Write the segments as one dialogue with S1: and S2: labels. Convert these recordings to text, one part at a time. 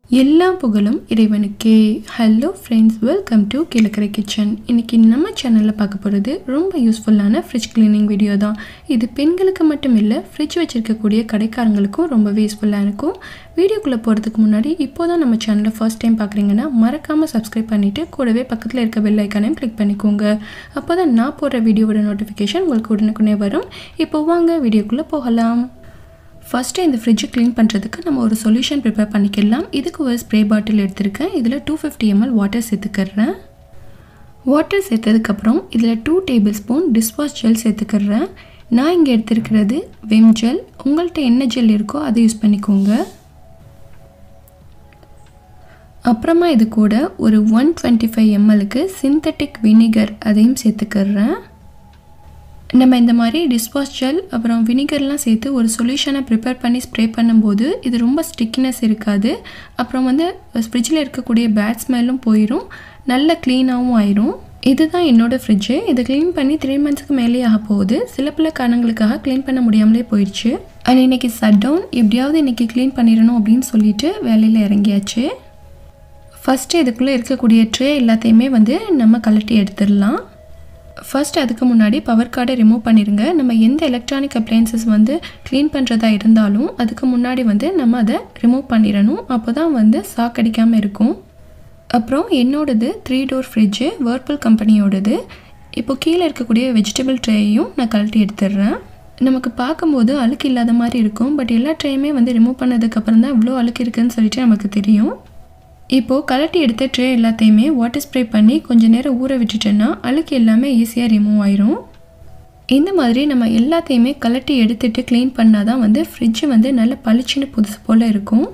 S1: எல்லாம் புகழும் இறைவனுக்கே. Hello friends, welcome to Kilakarai kitchen. இன்றைக்கி நம்ம சேனலில் பார்க்க போகிறது ரொம்ப யூஸ்ஃபுல்லான ஃப்ரிட்ஜ் கிளீனிங் வீடியோ தான். இது பெண்களுக்கு மட்டும் இல்லை, ஃப்ரிட்ஜ் வச்சுருக்கக்கூடிய கடைக்காரங்களுக்கும் ரொம்பவே யூஸ்ஃபுல்லாக இருக்கும். வீடியோக்குள்ளே போகிறதுக்கு முன்னாடி இப்போ தான் நம்ம சேனலை ஃபர்ஸ்ட் டைம் பார்க்குறீங்கன்னா மறக்காமல் சப்ஸ்கிரைப் பண்ணிவிட்டு கூடவே பக்கத்தில் இருக்க பெல் ஐக்கானையும் கிளிக் பண்ணிக்கோங்க. அப்போ தான் நான் போடுற வீடியோவோட நோட்டிஃபிகேஷன் உங்களுக்கு உடனுக்குடனே வரும். இப்போ வாங்க வீடியோக்குள்ளே போகலாம். ஃபஸ்ட்டு இந்த ஃப்ரிட்ஜை க்ளீன் பண்ணுறதுக்கு நம்ம ஒரு சொல்யூஷன் ப்ரிப்பேர் பண்ணிக்கலாம். இதுக்கு ஒரு ஸ்ப்ரே பாட்டில் எடுத்திருக்கேன். இதில் 250 ml வாட்டர் சேர்த்துக்கிறேன். வாட்டர் சேர்த்ததுக்கப்புறம் இதில் 2 டேபிள் ஸ்பூன் டிஷ்வாஷ் ஜெல் சேர்த்துக்கிறேன். நான் இங்கே எடுத்துருக்கிறது விம் ஜெல். உங்கள்கிட்ட என்ன ஜெல் இருக்கோ அதை யூஸ் பண்ணிக்கோங்க. அப்புறமா இது கூட ஒரு 125 mlக்கு சிந்தட்டிக் வினிகர் அதையும் சேர்த்துக்கிறேன். நம்ம இந்த மாதிரி டிஷ்வாஷ் ஜெல் அப்புறம் வினிகர்லாம் சேர்த்து ஒரு சொல்யூஷனை ப்ரிப்பேர் பண்ணி ஸ்ப்ரே பண்ணும்போது இது ரொம்ப ஸ்டிக்னஸ் இருக்காது. அப்புறம் ஃப்ரிட்ஜில் இருக்கக்கூடிய பேட் ஸ்மெல்லும் போயிடும், நல்ல க்ளீனாகவும் ஆயிரும். இதுதான் என்னோடய ஃப்ரிட்ஜு. இதை க்ளீன் பண்ணி 3 monthsக்கு மேலே ஆக போகுது. சில காரணங்களுக்காக க்ளீன் பண்ண முடியாமலே போயிடுச்சு. அண்ட் இன்றைக்கி ஷட் டவுன், எப்படியாவது இன்றைக்கி க்ளீன் பண்ணிடணும் அப்படின்னு சொல்லிட்டு வேலையில் இறங்கியாச்சு. ஃபஸ்ட்டு இதுக்குள்ளே இருக்கக்கூடிய ட்ரே எல்லாத்தையுமே நம்ம கழட்டி எடுத்துடலாம். ஃபர்ஸ்ட் அதுக்கு முன்னாடி பவர் கார்டை ரிமூவ் பண்ணிடுங்க. நம்ம எந்த எலக்ட்ரானிக் அப்ளையன்சஸ் க்ளீன் பண்ணுறதா இருந்தாலும் அதுக்கு முன்னாடி நம்ம அதை ரிமூவ் பண்ணிடணும். அப்போ தான் சாக்கடிக்காமல் இருக்கும். அப்புறம் என்னோடது 3 door ஃப்ரிட்ஜு, வேர்பூல் கம்பெனியோடது. இப்போது கீழே இருக்கக்கூடிய வெஜிடபிள் ட்ரேயையும் நான் கழட்டி எடுத்துடுறேன். நமக்கு பார்க்கும்போது அழுக்கு இல்லாத மாதிரி இருக்கும், பட் எல்லா ட்ரேயுமே ரிமூவ் பண்ணதுக்கப்புறம் தான் இவ்வளோ அழுக்கு இருக்குதுன்னு சொல்லிட்டு நமக்கு தெரியும். இப்போது கலட்டி எடுத்த ட்ரே எல்லாத்தையுமே வாட்டர் ஸ்ப்ரே பண்ணி கொஞ்சம் நேரம் ஊற விட்டுட்டோன்னா அழுக்கு எல்லாமே ஈஸியாக ரிமூவ் ஆயிரும். இந்த மாதிரி நம்ம எல்லாத்தையுமே கலட்டி எடுத்துகிட்டு க்ளீன் பண்ணால் தான் ஃப்ரிட்ஜு நல்ல பளிச்சுன்னு புதுசு போல் இருக்கும்.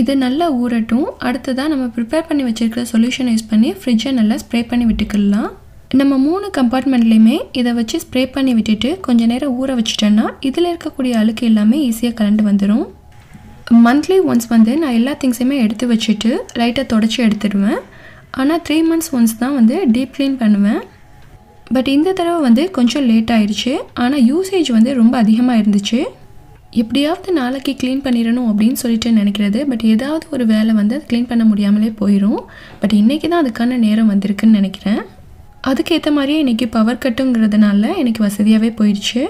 S1: இது நல்லா ஊறட்டும். அடுத்ததாக நம்ம ப்ரிப்பேர் பண்ணி வச்சுருக்கிற சொல்யூஷனை யூஸ் பண்ணி ஃப்ரிட்ஜை நல்லா ஸ்ப்ரே பண்ணி விட்டுக்கலாம். நம்ம 3 கம்பார்ட்மெண்ட்லேயுமே இதை வச்சு ஸ்ப்ரே பண்ணி விட்டுட்டு கொஞ்சம் நேரம் ஊற வச்சுட்டோன்னா இதில் இருக்கக்கூடிய அழுக்கு எல்லாமே ஈஸியாக கலண்டு வந்துடும். மந்த்லி ஒன்ஸ் நான் எல்லா திங்ஸையுமே எடுத்து வச்சுட்டு லைட்டாக தொடச்சி எடுத்துடுவேன். ஆனால் 3 months ஒன்ஸ் தான் டீப் க்ளீன் பண்ணுவேன். பட் இந்த தடவை கொஞ்சம் லேட் ஆயிடுச்சு. ஆனால் யூசேஜ் ரொம்ப அதிகமாக இருந்துச்சு. எப்படியாவது நாளைக்கு க்ளீன் பண்ணிடணும் அப்படின்னு சொல்லிட்டு நினைக்கிறது, பட் ஏதாவது ஒரு வேலை அது க்ளீன் பண்ண முடியாமலே போயிடும். பட் இன்றைக்கி தான் அதுக்கான நேரம் வந்திருக்குன்னு நினைக்கிறேன். அதுக்கேற்ற மாதிரியே இன்றைக்கி பவர் கட்டுங்கிறதுனால எனக்கு வசதியாகவே போயிடுச்சு.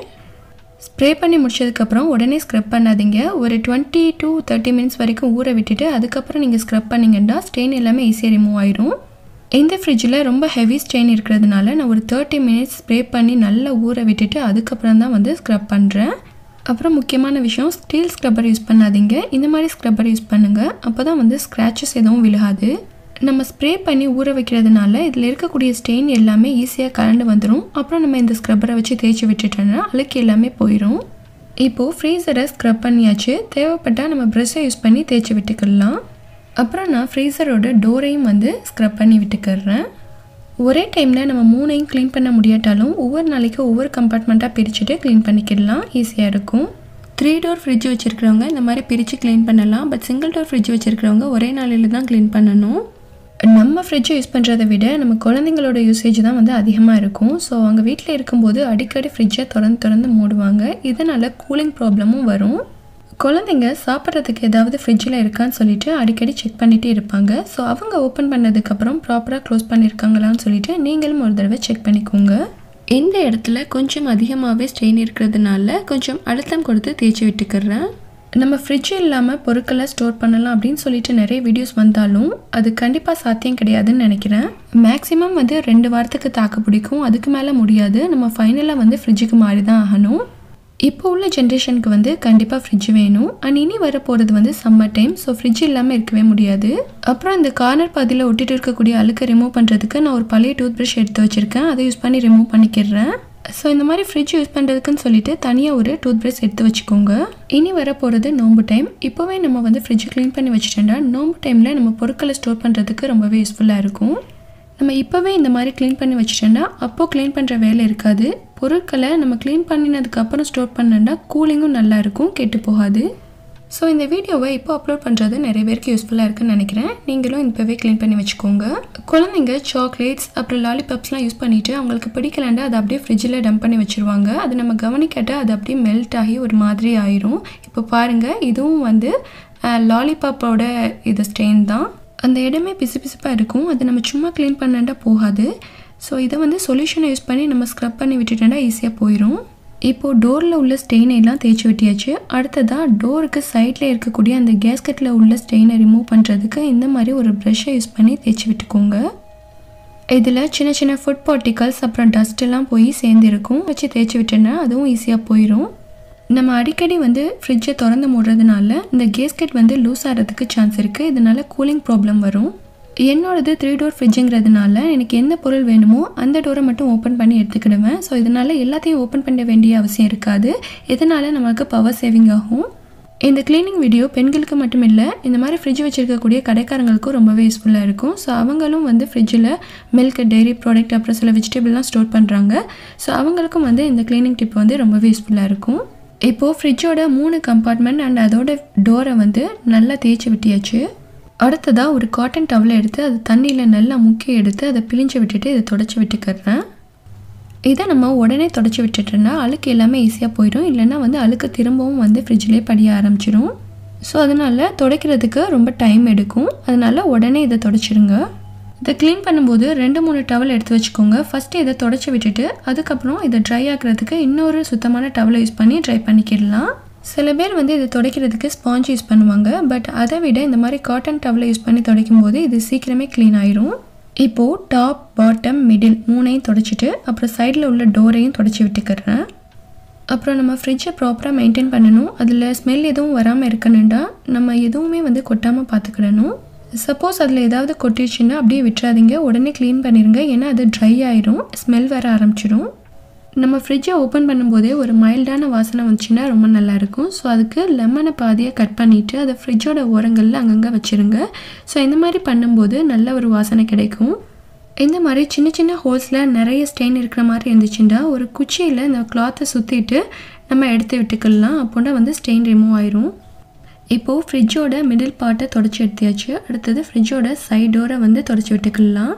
S1: ஸ்ப்ரே பண்ணி முடிச்சதுக்கப்புறம் உடனே ஸ்க்ரப் பண்ணாதீங்க. ஒரு 20 to 30 minutes வரைக்கும் ஊற விட்டுட்டு அதுக்கப்புறம் நீங்கள் ஸ்க்ரப் பண்ணிங்கன்னா ஸ்டெயின் எல்லாமே ஈஸியாக ரிமூவ் ஆயிரும். இந்த ஃப்ரிட்ஜில் ரொம்ப ஹெவி ஸ்டெயின் இருக்கிறதுனால நான் ஒரு 30 minutes ஸ்ப்ரே பண்ணி நல்லா ஊற விட்டுட்டு அதுக்கப்புறம் தான் ஸ்க்ரப் பண்ணுறேன். அப்புறம் முக்கியமான விஷயம், ஸ்டீல் ஸ்க்ரப்பர் யூஸ் பண்ணாதீங்க. இந்த மாதிரி ஸ்க்ரப்பர் யூஸ் பண்ணுங்கள். அப்போ தான் ஸ்க்ராச்சஸ் எதுவும் விழுகாது. நம்ம ஸ்ப்ரே பண்ணி ஊற வைக்கிறதுனால இதில் இருக்கக்கூடிய ஸ்டெயின் எல்லாமே ஈஸியாக கலந்து வந்துடும். அப்புறம் நம்ம இந்த ஸ்க்ரப்பரை வச்சு தேய்ச்சி விட்டுட்டோன்னா அழுக்கு எல்லாமே போயிடும். இப்போது ஃப்ரீசரை ஸ்க்ரப் பண்ணியாச்சு. தேவைப்பட்டால் நம்ம ப்ரெஷ்ஷை யூஸ் பண்ணி தேய்ச்சி விட்டுக்கலாம். அப்புறம் நான் ஃப்ரீசரோட டோரையும் ஸ்க்ரப் பண்ணி விட்டுக்கிறேன். ஒரே டைமில் நம்ம 3ஐயும் க்ளீன் பண்ண முடியாட்டாலும் ஒவ்வொரு நாளைக்கு ஒவ்வொரு கம்பார்ட்மெண்ட்டாக பிரிச்சுட்டு க்ளீன் பண்ணிக்கிடலாம். ஈஸியாக இருக்கும். 3 door ஃப்ரிட்ஜ் வச்சுருக்கிறவங்க இந்த மாதிரி பிரித்து க்ளீன் பண்ணலாம். பட் சிங்கிள் டோர் ஃப்ரிட்ஜ் வச்சுருக்கிறவங்க ஒரே நாளில் தான் க்ளீன் பண்ணணும். நம்ம ஃப்ரிட்ஜை யூஸ் பண்ணுறதை விட நம்ம குழந்தைங்களோட யூசேஜ் தான் அதிகமாக இருக்கும். ஸோ அவங்க வீட்டில் இருக்கும்போது அடிக்கடி ஃப்ரிட்ஜை திறந்து மூடுவாங்க. இதனால் கூலிங் ப்ராப்ளமும் வரும். குழந்தைங்க சாப்பிட்றதுக்கு ஏதாவது ஃப்ரிட்ஜில் இருக்கான்னு சொல்லிட்டு அடிக்கடி செக் பண்ணிகிட்டே இருப்பாங்க. ஸோ அவங்க ஓப்பன் பண்ணதுக்கப்புறம் ப்ராப்பராக க்ளோஸ் பண்ணியிருக்காங்களான்னு சொல்லிட்டு நீங்களும் ஒரு தடவை செக் பண்ணிக்கோங்க. இந்த இடத்துல கொஞ்சம் அதிகமாகவே ஸ்ட்ரெயின் இருக்கிறதுனால கொஞ்சம் அழுத்தம் கொடுத்து தேய்ச்சி விட்டுக்கிறேன். நம்ம ஃப்ரிட்ஜ் இல்லாமல் பொருட்களை ஸ்டோர் பண்ணலாம் அப்படின்னு சொல்லிட்டு நிறைய வீடியோஸ் வந்தாலும் அது கண்டிப்பாக சாத்தியம் கிடையாதுன்னு நினைக்கிறேன். மேக்ஸிமம் 2 வாரத்துக்கு தாக்கு பிடிக்கும், அதுக்கு மேலே முடியாது. நம்ம ஃபைனலாக ஃப்ரிட்ஜுக்கு மாறி தான் ஆகணும். இப்போ உள்ள ஜென்ரேஷனுக்கு கண்டிப்பாக ஃப்ரிட்ஜ் வேணும். அண்ட் இனி வர போகிறது சம்மர் டைம். ஸோ ஃப்ரிட்ஜ் இல்லாமல் இருக்கவே முடியாது. அப்புறம் இந்த கார்னர் பாதியில் ஒட்டிட்டு இருக்கக்கூடிய அழுக்கை ரிமூவ் பண்ணுறதுக்கு நான் ஒரு பழைய டூத் ப்ரஷ் எடுத்து வச்சுருக்கேன். அதை யூஸ் பண்ணி ரிமூவ் பண்ணிக்கிறேன். ஸோ இந்த மாதிரி ஃப்ரிட்ஜ் யூஸ் பண்ணுறதுக்குன்னு சொல்லிட்டு தனியாக ஒரு டூத் ப்ரஷ் எடுத்து வச்சுக்கோங்க. இனி வர போகிறது நோம்பு டைம். இப்போவே நம்ம ஃப்ரிட்ஜ் க்ளீன் பண்ணி வச்சுட்டோம்னா நோம்பு டைமில் நம்ம பொருட்களை ஸ்டோர் பண்ணுறதுக்கு ரொம்பவே யூஸ்ஃபுல்லாக இருக்கும். நம்ம இப்போவே இந்த மாதிரி க்ளீன் பண்ணி வச்சுட்டோம்னா அப்போது க்ளீன் பண்ணுற வேலை இருக்காது. பொருட்களை நம்ம க்ளீன் பண்ணினதுக்கப்புறம் ஸ்டோர் பண்ணோன்னா கூலிங்கும் நல்லாயிருக்கும், கெட்டு போகாது. ஸோ இந்த வீடியோவை இப்போ அப்லோட் பண்ணுறது நிறைய பேருக்கு யூஸ்ஃபுல்லாக இருக்குன்னு நினைக்கிறேன். நீங்களும் இப்போவே க்ளீன் பண்ணி வச்சுக்கோங்க. குழந்தைங்க சாக்லேட்ஸ் அப்புறம் லாலிபாப்ஸ்லாம் யூஸ் பண்ணிவிட்டு அவங்களுக்கு பிடிக்கலாண்டா அதை அப்படியே ஃப்ரிட்ஜில் டம்ப் பண்ணி வச்சுருவாங்க. அது நம்ம கவனிக்காட்டால் அது அப்படியே மெல்ட் ஆகி ஒரு மாதிரி ஆயிரும். இப்போ பாருங்கள், இதுவும் லாலிபாப்போட இது ஸ்டெயின் தான். அந்த இடமே பிசுபிசுப்பாக இருக்கும். அது நம்ம சும்மா க்ளீன் பண்ணாண்டா போகாது. ஸோ இதை வந்து சொல்யூஷனை யூஸ் பண்ணி நம்ம ஸ்க்ரப் பண்ணி விட்டுட்டா ஈஸியாக போயிடும். இப்போது டோரில் உள்ள ஸ்டெயினை எல்லாம் தேய்ச்சி விட்டியாச்சு. அடுத்ததாக டோருக்கு சைடில் இருக்கக்கூடிய அந்த கேஸ்கெட்டில் உள்ள ஸ்டெயினை ரிமூவ் பண்ணுறதுக்கு இந்த மாதிரி ஒரு ப்ரஷ்ஷை யூஸ் பண்ணி தேய்ச்சி விட்டுக்கோங்க. இதில் சின்ன சின்ன ஃபுட் பார்ட்டிகல்ஸ் அப்புறம் டஸ்ட்டெல்லாம் போய் சேர்ந்துருக்கும். வச்சு தேய்ச்சி விட்டேன்னா அதுவும் ஈஸியாக போயிடும். நம்ம அடிக்கடி வந்து ஃப்ரிட்ஜை திறந்து மூடுறதுனால இந்த கேஸ்கெட் வந்து லூஸ் ஆகிறதுக்கு சான்ஸ் இருக்குது. இதனால் கூலிங் ப்ராப்ளம் வரும். என்னோடது 3 டோர் ஃப்ரிட்ஜுங்கிறதுனால எனக்கு எந்த பொருள் வேணுமோ அந்த டோரை மட்டும் ஓப்பன் பண்ணி எடுத்துக்கிடுவேன். ஸோ இதனால் எல்லாத்தையும் ஓப்பன் பண்ண வேண்டிய அவசியம் இருக்காது. இதனால் நமக்கு பவர் சேவிங் ஆகும். இந்த க்ளீனிங் வீடியோ பெண்களுக்கு மட்டும் இல்லை, இந்த மாதிரி ஃப்ரிட்ஜ் வச்சுருக்கக்கூடிய கடைக்காரங்களுக்கும் ரொம்பவே யூஸ்ஃபுல்லாக இருக்கும். ஸோ அவங்களும் வந்து ஃப்ரிட்ஜில் மில்க், டெய்ரி ப்ராடக்ட் அப்புறம் சில வெஜிடபிள்லாம் ஸ்டோர் பண்ணுறாங்க. ஸோ அவங்களுக்கும் வந்து இந்த க்ளீனிங் டிப் வந்து ரொம்பவே யூஸ்ஃபுல்லாக இருக்கும். இப்போது ஃப்ரிட்ஜோட 3 கம்பார்ட்மெண்ட் அண்ட் அதோட டோரை வந்து நல்லா தேய்ச்சி விட்டியாச்சு. அடுத்ததாக ஒரு காட்டன் டவலை எடுத்து அது தண்ணியில் நல்லா முக்கி எடுத்து அதை பிழிஞ்சு விட்டுட்டு இதை தொடச்சி விட்டுக்கிறேன். இதை நம்ம உடனே தொடச்சி விட்டுட்டோன்னா அழுக்கு எல்லாமே ஈஸியாக போயிடும். இல்லைன்னா வந்து அழுக்கு திரும்பவும் வந்து ஃப்ரிட்ஜ்லேயே படிய ஆரம்பிச்சிடும். ஸோ அதனால் துடைக்கிறதுக்கு ரொம்ப டைம் எடுக்கும். அதனால் உடனே இதை தொடச்சிடுங்க. இதை க்ளீன் பண்ணும்போது 2-3 டவல் எடுத்து வச்சுக்கோங்க. ஃபஸ்ட்டு இதை தொடச்சி விட்டுட்டு அதுக்கப்புறம் இதை ட்ரை ஆக்கிறதுக்கு இன்னொரு சுத்தமான டவலை யூஸ் பண்ணி ட்ரை பண்ணிக்கிடலாம். சில பேர் வந்து இதை துடைக்கிறதுக்கு ஸ்பாஞ்ச் யூஸ் பண்ணுவாங்க. பட் அதை விட இந்த மாதிரி காட்டன் டவலை யூஸ் பண்ணி துடைக்கும் போது இது சீக்கிரமே க்ளீன் ஆயிரும். இப்போது டாப், பாட்டம், மிடில் 3ஐயும் தொடச்சிட்டு அப்புறம் சைடில் உள்ள டோரையும் தொடச்சி விட்டுக்கிறேன். அப்புறம் நம்ம ஃப்ரிட்ஜை ப்ராப்பராக மெயின்டைன் பண்ணணும். அதில் ஸ்மெல் எதுவும் வராமல் இருக்கணும்டா நம்ம எதுவுமே வந்து கொட்டாமல் பார்த்துக்கிடணும். சப்போஸ் அதில் ஏதாவது கொட்டிடுச்சுன்னா அப்படியே விட்டுறாதீங்க, உடனே க்ளீன் பண்ணிடுங்க. ஏன்னா அது ட்ரை ஆயிரும், ஸ்மெல் வர ஆரம்பிச்சிடும். நம்ம ஃப்ரிட்ஜை ஓப்பன் பண்ணும்போதே ஒரு மைல்டான வாசனை வந்துச்சுன்னா ரொம்ப நல்லாயிருக்கும். ஸோ அதுக்கு லெமனை பாதியாக கட் பண்ணிவிட்டு அதை ஃப்ரிட்ஜோட ஓரங்களில் அங்கங்கே வச்சுருங்க. ஸோ இந்த மாதிரி பண்ணும்போது நல்ல ஒரு வாசனை கிடைக்கும். இந்த மாதிரி சின்ன சின்ன ஹோல்ஸில் நிறைய ஸ்டெயின் இருக்கிற மாதிரி இருந்துச்சுன்னா ஒரு குச்சியில் இந்த கிளாத்தை சுற்றிட்டு நம்ம எடுத்து விட்டுக்கலாம். அப்போனா வந்து ஸ்டெயின் ரிமூவ் ஆயிரும். இப்போது ஃப்ரிட்ஜோட மிடில் பார்ட்டை தொடச்சி எடுத்தியாச்சு. அடுத்தது ஃப்ரிட்ஜோட சைட் டோரை வந்து தொடச்சி விட்டுக்கலாம்.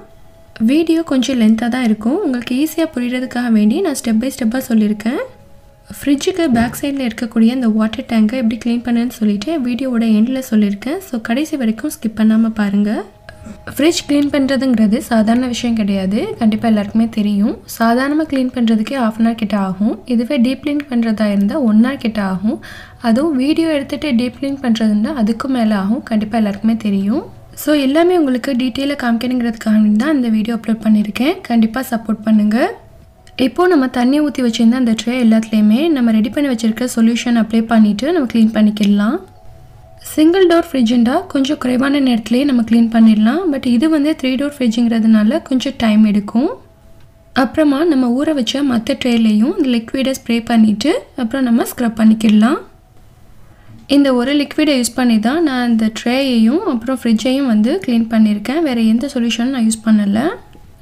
S1: வீடியோ கொஞ்சம் லென்த்தாக தான் இருக்கும். உங்களுக்கு ஈஸியாக புரிகிறதுக்காக வேண்டி நான் ஸ்டெப் பை ஸ்டெப்பாக சொல்லியிருக்கேன். ஃப்ரிட்ஜுக்கு பேக் சைடில் இருக்கக்கூடிய அந்த வாட்டர் டேங்கை எப்படி க்ளீன் பண்ணுன்னு சொல்லிவிட்டு வீடியோவோட எண்டில் சொல்லியிருக்கேன். ஸோ கடைசி வரைக்கும் ஸ்கிப் பண்ணாமல் பாருங்கள். ஃப்ரிட்ஜ் க்ளீன் பண்ணுறதுங்கிறது சாதாரண விஷயம் கிடையாது. கண்டிப்பாக எல்லாருக்குமே தெரியும். சாதாரணமாக க்ளீன் பண்ணுறதுக்கே 1/2 hour கிட்ட ஆகும். இதுவே டீப் க்ளீன் பண்ணுறதா இருந்தால் 1 hour கிட்ட ஆகும். அதுவும் வீடியோ எடுத்துகிட்டு டீப் க்ளீன் பண்ணுறதுன்னா அதுக்கும் மேலே ஆகும். கண்டிப்பாக எல்லாருக்குமே தெரியும். ஸோ எல்லாமே உங்களுக்கு டீட்டெயிலாக காமிக்கணுங்கிறதுக்காக தான் இந்த வீடியோ அப்லோட் பண்ணியிருக்கேன். கண்டிப்பாக சப்போர்ட் பண்ணுங்கள். இப்போது நம்ம தண்ணி ஊற்றி வச்சுருந்த அந்த ட்ரே எல்லாத்துலேயுமே நம்ம ரெடி பண்ணி வச்சுருக்க சொல்யூஷன் அப்ளை பண்ணிவிட்டு நம்ம க்ளீன் பண்ணிக்கலாம். சிங்கிள் டோர் ஃப்ரிட்ஜுண்டா கொஞ்சம் குறைவான நேரத்துலேயே நம்ம க்ளீன் பண்ணிடலாம். பட் இது வந்து 3 டோர் ஃப்ரிட்ஜுங்கிறதுனால கொஞ்சம் டைம் எடுக்கும். அப்புறமா நம்ம ஊற வச்ச மற்ற ட்ரேலையும் இந்த லிக்விடை ஸ்ப்ரே பண்ணிவிட்டு அப்புறம் நம்ம ஸ்க்ரப் பண்ணிக்கலாம். இந்த ஒரு லிக்விடை யூஸ் பண்ணி தான் நான் இந்த ட்ரேயையும் அப்புறம் ஃப்ரிட்ஜையும் வந்து க்ளீன் பண்ணியிருக்கேன். வேறு எந்த சொல்யூஷனும் நான் யூஸ் பண்ணலை.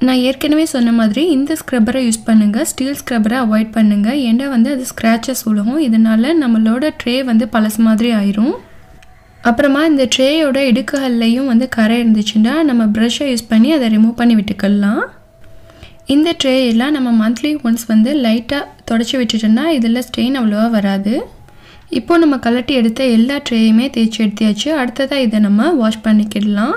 S1: நான் ஏற்கனவே சொன்ன மாதிரி இந்த ஸ்க்ரப்பரை யூஸ் பண்ணுங்கள். ஸ்டீல் ஸ்க்ரப்பரை அவாய்ட் பண்ணுங்கள். ஏன்னா வந்து அது ஸ்க்ராச்சஸ் விழுகும். இதனால் நம்மளோட ட்ரே வந்து பழசு மாதிரி ஆயிரும். அப்புறமா இந்த ட்ரேயோட இடுக்குகள்லையும் வந்து கரை இருந்துச்சுன்னா நம்ம ப்ரஷ்ஷை யூஸ் பண்ணி அதை ரிமூவ் பண்ணி விட்டுக்கலாம். இந்த ட்ரேயெல்லாம் நம்ம மந்த்லி ஒன்ஸ் வந்து லைட்டாக தொடச்சி விட்டுட்டோன்னா இதில் ஸ்டெயின் அவ்வளோவா வராது. இப்போ நம்ம கலட்டி எடுத்த எல்லா ட்ரேயுமே தேய்ச்சி எடுத்தியாச்சு. அடுத்ததாக இதை நம்ம வாஷ் பண்ணிக்கிடலாம்.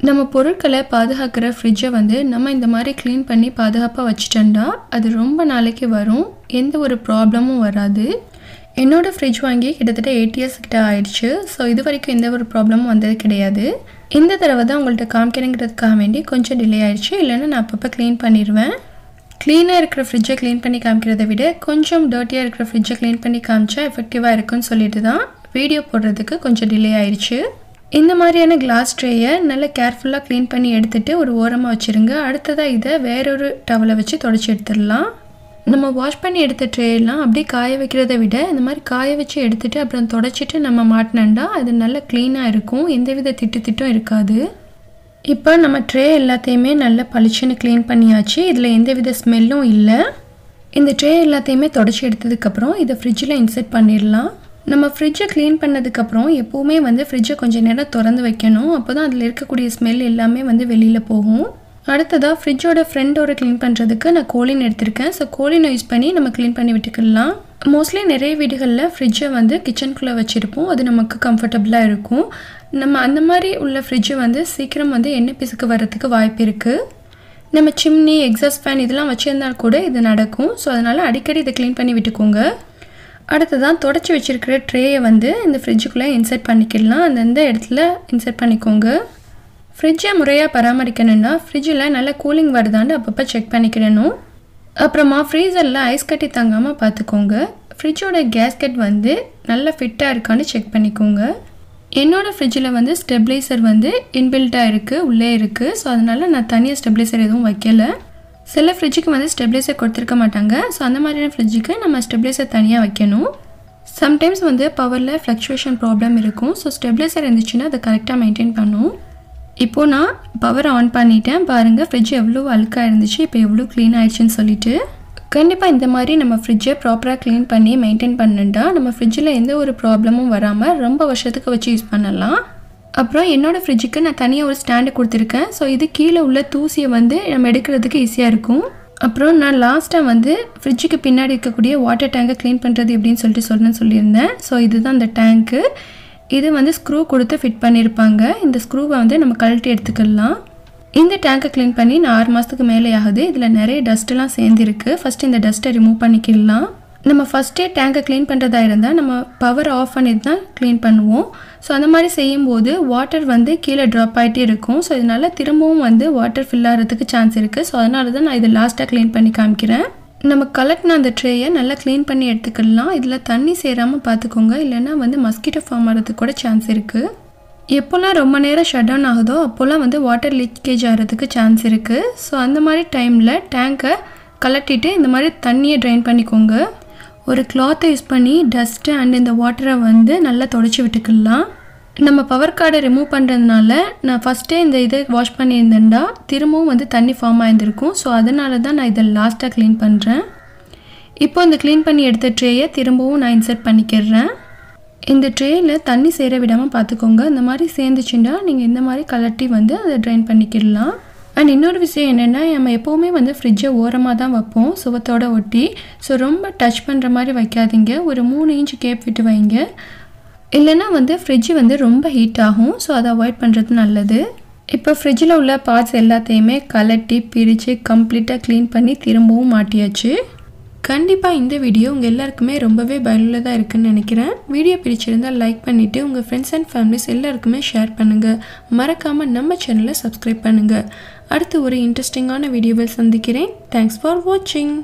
S1: நம்ம பொருட்களை பாதுகாக்கிற ஃப்ரிட்ஜை வந்து நம்ம இந்த மாதிரி க்ளீன் பண்ணி பாதுகாப்பாக வச்சுட்டோம்னா அது ரொம்ப நாளைக்கு வரும். எந்த ஒரு ப்ராப்ளமும் வராது. என்னோடய ஃப்ரிட்ஜ் வாங்கி கிட்டத்தட்ட 8 years கிட்ட ஆயிடுச்சு. ஸோ இது வரைக்கும் எந்த ஒரு ப்ராப்ளமும் வந்தது கிடையாது. இந்த தடவை தான் உங்கள்கிட்ட காமிக்கணுங்கிறதுக்காக வேண்டி கொஞ்சம் டிலே ஆயிடுச்சு. இல்லைன்னா நான் அப்பப்போ க்ளீன் பண்ணிடுவேன். க்ளீனாக இருக்கிற ஃப்ரிட்ஜை க்ளீன் பண்ணி காமிக்கிறத விட கொஞ்சம் டர்ட்டியாக இருக்கிற ஃப்ரிட்ஜை க்ளீன் பண்ணி காமிச்சா எஃபெக்டிவாக இருக்குன்னு சொல்லிட்டு தான் வீடியோ போடுறதுக்கு கொஞ்சம் டிலே ஆயிடுச்சு. இந்த மாதிரியான கிளாஸ் ட்ரேயை நல்லா கேர்ஃபுல்லாக க்ளீன் பண்ணி எடுத்துகிட்டு ஒரு ஓரமாக வச்சுருங்க. அடுத்ததாக இதை வேறொரு டவலை வச்சு தொடச்சி எடுத்துடலாம். நம்ம வாஷ் பண்ணி எடுத்த ட்ரேயெல்லாம் அப்படியே காய வைக்கிறத விட இந்த மாதிரி காய வச்சு எடுத்துகிட்டு அப்புறம் தொடச்சிட்டு நம்ம மாட்டினோம்னா அது நல்லா க்ளீனாக இருக்கும். எந்தவித திட்டும் இருக்காது. இப்போ நம்ம ட்ரே எல்லாத்தையுமே நல்லா பளிச்சுன்னு க்ளீன் பண்ணியாச்சு. இதில் எந்தவித ஸ்மெல்லும் இல்லை. இந்த ட்ரே எல்லாத்தையுமே தொடச்சி எடுத்ததுக்கப்புறம் இதை ஃப்ரிட்ஜில் இன்செர்ட் பண்ணிடலாம். நம்ம ஃப்ரிட்ஜை க்ளீன் பண்ணதுக்கப்புறம் எப்போவுமே வந்து ஃப்ரிட்ஜை கொஞ்சம் நேரம் திறந்து வைக்கணும். அப்போ தான் அதில் இருக்கக்கூடிய ஸ்மெல் எல்லாமே வந்து வெளியில் போகும். அடுத்ததாக ஃப்ரிட்ஜோட ஃப்ரண்ட் டோரை க்ளீன் பண்ணுறதுக்கு நான் கோலின் எடுத்திருக்கேன். ஸோ கோலினை யூஸ் பண்ணி நம்ம க்ளீன் பண்ணி விட்டுக்கலாம். மோஸ்ட்லி நிறைய வீடுகளில் ஃப்ரிட்ஜை வந்து கிச்சனுக்குள்ளே வச்சுருப்போம். அது நமக்கு கம்ஃபர்டபுளாக இருக்கும். நம்ம அந்த மாதிரி உள்ள ஃப்ரிட்ஜை வந்து சீக்கிரம் வந்து எண்ணெய் பிசுக்கு வர்றதுக்கு வாய்ப்பு இருக்குது. நம்ம சிம்னி, எக்ஸாஸ்ட் ஃபேன் இதெல்லாம் வச்சுருந்தால் கூட இது நடக்கும். ஸோ அதனால் அடிக்கடி இதை க்ளீன் பண்ணி விட்டுக்கோங்க. அடுத்ததான் தொடச்சி வச்சுருக்கிற ட்ரேயை வந்து இந்த ஃப்ரிட்ஜுக்குள்ளே இன்சர்ட் பண்ணிக்கலாம். அந்தந்த இடத்துல இன்சர்ட் பண்ணிக்கோங்க. ஃப்ரிட்ஜை முறையாக பராமரிக்கணுன்னா ஃப்ரிட்ஜில் நல்லா கூலிங் வருதான்னு அப்பப்போ செக் பண்ணிக்கிடணும். அப்புறமா ஃப்ரீசரில் ஐஸ் கட்டி தங்காமல் பார்த்துக்கோங்க. ஃப்ரிட்ஜோட கேஸ்கெட் வந்து நல்லா ஃபிட்டாக இருக்கான்னு செக் பண்ணிக்கோங்க. என்னோடய ஃப்ரிட்ஜில் வந்து ஸ்டெபிளைசர் வந்து இன்பில்ட்டாக இருக்குது, உள்ளே இருக்குது. ஸோ அதனால் நான் தனியாக ஸ்டெபிளைசர் எதுவும் வைக்கலை. சில ஃப்ரிட்ஜுக்கு வந்து ஸ்டெபிளைசர் கொடுத்துருக்க மாட்டாங்க. ஸோ அந்த மாதிரியான ஃப்ரிட்ஜுக்கு நம்ம ஸ்டெபிளைசர் தனியாக வைக்கணும். சம்டைம்ஸ் வந்து பவரில் ஃப்ளக்சுவேஷன் ப்ராப்ளம் இருக்கும். ஸோ ஸ்டெபிளைசர் இருந்துச்சுன்னா அதை கரெக்டாக மெயின்டைன் பண்ணும். இப்போது நான் பவர் ஆன் பண்ணிட்டேன். பாருங்கள் ஃப்ரிட்ஜ் எவ்வளோ அழுக்காக இருந்துச்சு, இப்போ எவ்வளோ க்ளீன் ஆகிடுச்சின்னு சொல்லிட்டு. கண்டிப்பாக இந்த மாதிரி நம்ம ஃப்ரிட்ஜை ப்ராப்பராக க்ளீன் பண்ணி மெயின்டைன் பண்ணிட்டா நம்ம ஃப்ரிட்ஜில் எந்த ஒரு ப்ராப்ளமும் வராமல் ரொம்ப வருஷத்துக்கு வச்சு யூஸ் பண்ணலாம். அப்புறம் என்னோடய ஃப்ரிட்ஜுக்கு நான் தனியாக ஒரு ஸ்டாண்டு கொடுத்துருக்கேன். ஸோ இது கீழே உள்ள தூசியை வந்து நம்ம எடுக்கிறதுக்கு ஈஸியாக இருக்கும். அப்புறம் நான் லாஸ்ட்டாக வந்து ஃப்ரிட்ஜுக்கு பின்னாடி இருக்கக்கூடிய வாட்டர் டேங்கை க்ளீன் பண்ணுறது எப்படின்னு சொல்லியிருந்தேன். ஸோ இதுதான் அந்த டேங்க்கு. இது வந்து ஸ்க்ரூ கொடுத்து ஃபிட் பண்ணியிருப்பாங்க. இந்த ஸ்க்ரூவை வந்து நம்ம கழட்டி எடுத்துக்கலாம். இந்த டேங்கை க்ளீன் பண்ணி நான் 6 மாதத்துக்கு மேலே ஆகுது. இதில் நிறைய டஸ்ட்டெல்லாம் சேர்ந்துருக்கு. ஃபஸ்ட்டு இந்த டஸ்ட்டை ரிமூவ் பண்ணிக்கலாம். நம்ம ஃபஸ்ட்டே டேங்கை க்ளீன் பண்ணுறதா இருந்தால் நம்ம பவர் ஆஃப் பண்ணிட்டு தான் க்ளீன் பண்ணுவோம். ஸோ அந்த மாதிரி செய்யும்போது வாட்டர் வந்து கீழே ட்ராப் ஆகிட்டே இருக்கும். ஸோ இதனால் திரும்பவும் வந்து வாட்டர் ஃபில் ஆகிறதுக்கு சான்ஸ் இருக்குது. ஸோ அதனால தான் நான் இதை லாஸ்ட்டாக க்ளீன் பண்ணி காமிக்கிறேன். நம்ம கலெக்ட்ன அந்த ட்ரேயை நல்லா க்ளீன் பண்ணி எடுத்துக்கலாம். இதில் தண்ணி சேராமல் பார்த்துக்கோங்க, இல்லைன்னா வந்து மஸ்கிட்டோ ஃபார்ம் ஆகிறதுக்கு கூட சான்ஸ் இருக்குது. எப்போல்லாம் ரொம்ப நேரம் ஷட் டவுன் ஆகுதோ அப்போல்லாம் வந்து வாட்டர் லீக்கேஜ் ஆகிறதுக்கு சான்ஸ் இருக்குது. ஸோ அந்த மாதிரி டைமில் டேங்கை கலட்டிட்டு இந்த மாதிரி தண்ணியை ட்ரைன் பண்ணிக்கோங்க. ஒரு கிளாத்தை யூஸ் பண்ணி டஸ்ட்டு அண்ட் இந்த வாட்டரை வந்து நல்லா தொடச்சி விட்டுக்கலாம். நம்ம பவர் கார்டை ரிமூவ் பண்ணுறதுனால நான் ஃபஸ்ட்டே இந்த இதை வாஷ் பண்ணியிருந்தேன்டா திரும்பவும் வந்து தண்ணி ஃபார்ம் ஆகிருக்கும். ஸோ அதனால தான் நான் இதை லாஸ்ட்டாக க்ளீன் பண்ணுறேன். இப்போ இந்த க்ளீன் பண்ணி எடுத்த ட்ரேயை திரும்பவும் நான் இன்சர்ட் பண்ணிக்கிறேன். இந்த ட்ரேயில் தண்ணி சேர விடாமல் பார்த்துக்கோங்க. இந்த மாதிரி சேர்ந்துச்சுன்னா நீங்கள் இந்த மாதிரி கலட்டி வந்து அதை ட்ரைன் பண்ணிக்கிடலாம். அண்ட் இன்னொரு விஷயம் என்னென்னா, நம்ம எப்போவுமே வந்து ஃப்ரிட்ஜை ஓரமாக தான் வைப்போம், சுவத்தோடு ஒட்டி. ஸோ ரொம்ப டச் பண்ணுற மாதிரி வைக்காதீங்க. ஒரு 3 இன்ச் கேப் விட்டு வைங்க. இல்லைன்னா வந்து ஃப்ரிட்ஜு வந்து ரொம்ப ஹீட் ஆகும். ஸோ அதை அவாய்ட் பண்ணுறது நல்லது. இப்போ ஃப்ரிட்ஜில் உள்ள பார்ட்ஸ் எல்லாத்தையுமே கலட்டி பிரித்து கம்ப்ளீட்டாக க்ளீன் பண்ணி திரும்பவும் மாட்டியாச்சு. கண்டிப்பாக இந்த வீடியோ உங்கள் எல்லாருக்குமே ரொம்பவே பயனுள்ளதாக இருக்குதுன்னு நினைக்கிறேன். வீடியோ பிடிச்சிருந்தால் லைக் பண்ணிவிட்டு உங்கள் ஃப்ரெண்ட்ஸ் அண்ட் ஃபேமிலிஸ் எல்லாருக்குமே ஷேர் பண்ணுங்கள். மறக்காமல் நம்ம சேனலை சப்ஸ்கிரைப் பண்ணுங்கள். அடுத்து ஒரு இன்ட்ரெஸ்டிங்கான வீடியோவில் சந்திக்கிறேன். தேங்க்ஸ் ஃபார் வாட்சிங்.